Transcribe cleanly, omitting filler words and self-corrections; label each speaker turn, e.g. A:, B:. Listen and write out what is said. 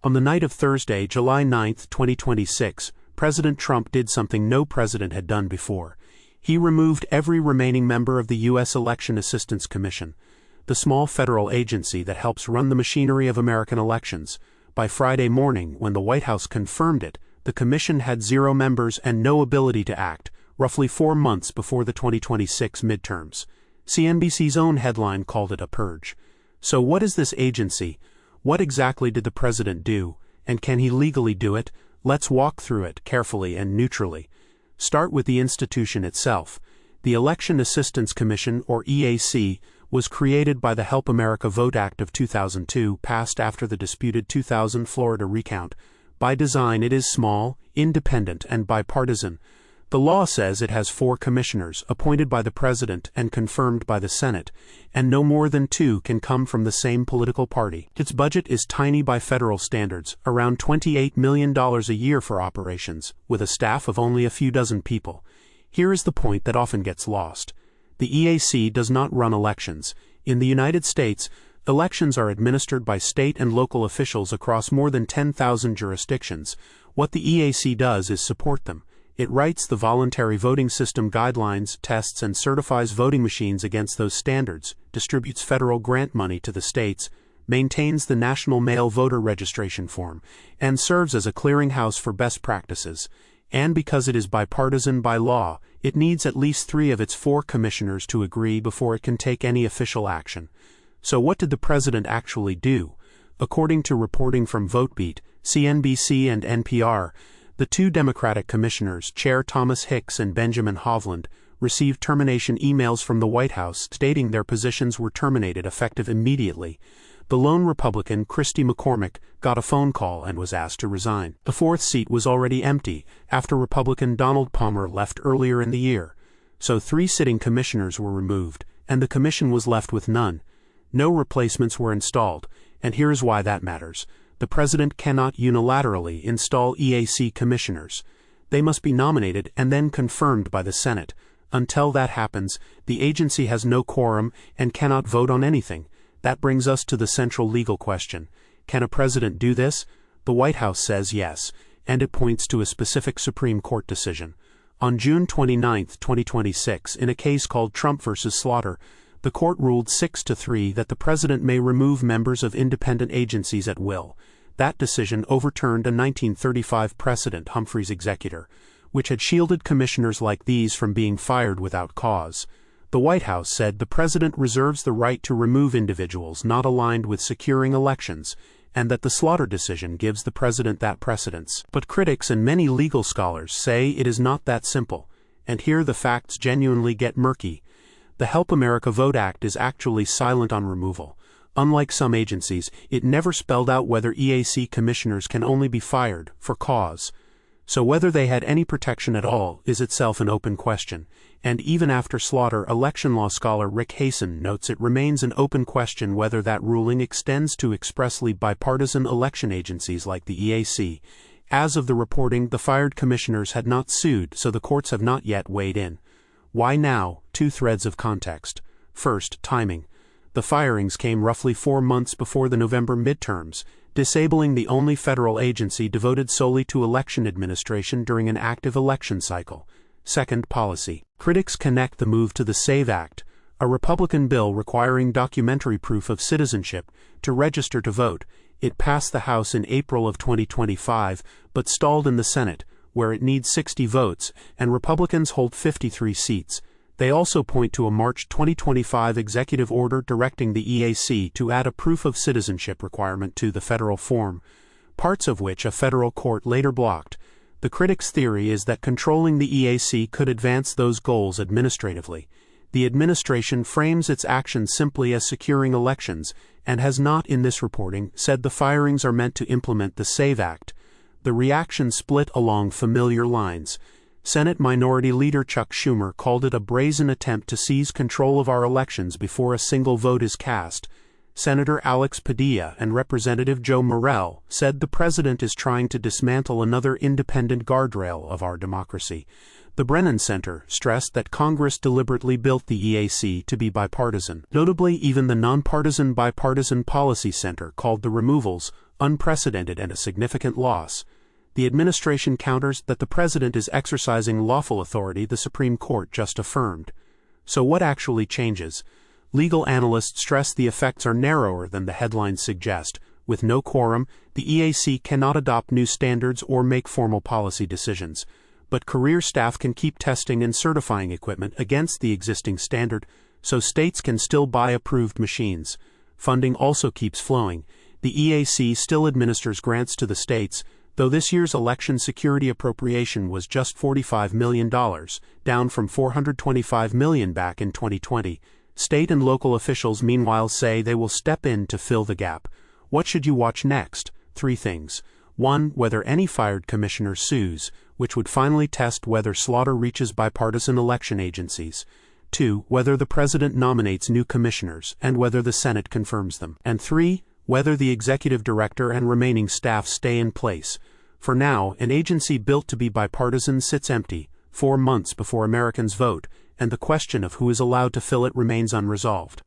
A: On the night of Thursday, July 9, 2026, President Trump did something no president had done before. He removed every remaining member of the U.S. Election Assistance Commission, the small federal agency that helps run the machinery of American elections. By Friday morning, when the White House confirmed it, the commission had 0 members and no ability to act, roughly 4 months before the 2026 midterms. CNBC's own headline called it a purge. So what is this agency? What exactly did the president do? And can he legally do it? Let's walk through it carefully and neutrally. Start with the institution itself. The Election Assistance Commission, or EAC, was created by the Help America Vote Act of 2002, passed after the disputed 2000 Florida recount. By design, it is small, independent, and bipartisan. The law says it has 4 commissioners, appointed by the president and confirmed by the Senate, and no more than 2 can come from the same political party. Its budget is tiny by federal standards, around $28 million a year for operations, with a staff of only a few dozen people. Here is the point that often gets lost. The EAC does not run elections. In the United States, elections are administered by state and local officials across more than 10,000 jurisdictions. What the EAC does is support them. It writes the voluntary voting system guidelines, tests, and certifies voting machines against those standards, distributes federal grant money to the states, maintains the National Mail Voter Registration Form, and serves as a clearinghouse for best practices. And because it is bipartisan by law, it needs at least 3 of its 4 commissioners to agree before it can take any official action. So what did the president actually do? According to reporting from VoteBeat, CNBC, and NPR, the 2 Democratic commissioners, Chair Thomas Hicks and Benjamin Hovland, received termination emails from the White House stating their positions were terminated effective immediately. The lone Republican, Christy McCormick, got a phone call and was asked to resign. The 4th seat was already empty after Republican Donald Palmer left earlier in the year. So 3 sitting commissioners were removed, and the commission was left with none. No replacements were installed, and here's why that matters. The president cannot unilaterally install EAC commissioners. They must be nominated and then confirmed by the Senate. Until that happens, the agency has no quorum and cannot vote on anything. That brings us to the central legal question. Can a president do this? The White House says yes, and it points to a specific Supreme Court decision. On June 29, 2026, in a case called Trump v. Slaughter, the court ruled 6-3 that the president may remove members of independent agencies at will. That decision overturned a 1935 precedent, Humphrey's executor, which had shielded commissioners like these from being fired without cause. The White House said the president reserves the right to remove individuals not aligned with securing elections, and that the Slaughter decision gives the president that precedence. But critics and many legal scholars say it is not that simple, and here the facts genuinely get murky. The Help America Vote Act is actually silent on removal. Unlike some agencies, it never spelled out whether EAC commissioners can only be fired for cause. So whether they had any protection at all is itself an open question, and even after Slaughter, election law scholar Rick Hasen notes it remains an open question whether that ruling extends to expressly bipartisan election agencies like the EAC. As of the reporting, the fired commissioners had not sued, so the courts have not yet weighed in. Why now? 2 threads of context. First, timing. The firings came roughly 4 months before the November midterms, disabling the only federal agency devoted solely to election administration during an active election cycle. Second, policy. Critics connect the move to the SAVE Act, a Republican bill requiring documentary proof of citizenship to register to vote. It passed the House in April of 2025, but stalled in the Senate, where it needs 60 votes, and Republicans hold 53 seats. They also point to a March 2025 executive order directing the EAC to add a proof of citizenship requirement to the federal form, parts of which a federal court later blocked. The critics' theory is that controlling the EAC could advance those goals administratively. The administration frames its actions simply as securing elections, and has not, in this reporting, said the firings are meant to implement the SAVE Act. The reaction split along familiar lines. Senate Minority Leader Chuck Schumer called it a brazen attempt to seize control of our elections before a single vote is cast. Senator Alex Padilla and Representative Joe Morell said the president is trying to dismantle another independent guardrail of our democracy. The Brennan Center stressed that Congress deliberately built the EAC to be bipartisan. Notably, even the nonpartisan Bipartisan Policy Center called the removals unprecedented and a significant loss. The administration counters that the president is exercising lawful authority the Supreme Court just affirmed. So what actually changes? Legal analysts stress the effects are narrower than the headlines suggest. With no quorum, the EAC cannot adopt new standards or make formal policy decisions. But career staff can keep testing and certifying equipment against the existing standard, so states can still buy approved machines. Funding also keeps flowing. The EAC still administers grants to the states, though this year's election security appropriation was just $45 million, down from $425 million back in 2020. State and local officials meanwhile say they will step in to fill the gap. What should you watch next? 3 things. 1. Whether any fired commissioner sues, which would finally test whether slaughter reaches bipartisan election agencies. 2. Whether the president nominates new commissioners, and whether the Senate confirms them. And 3. Whether the executive director and remaining staff stay in place. For now, an agency built to be bipartisan sits empty, 4 months before Americans vote, and the question of who is allowed to fill it remains unresolved.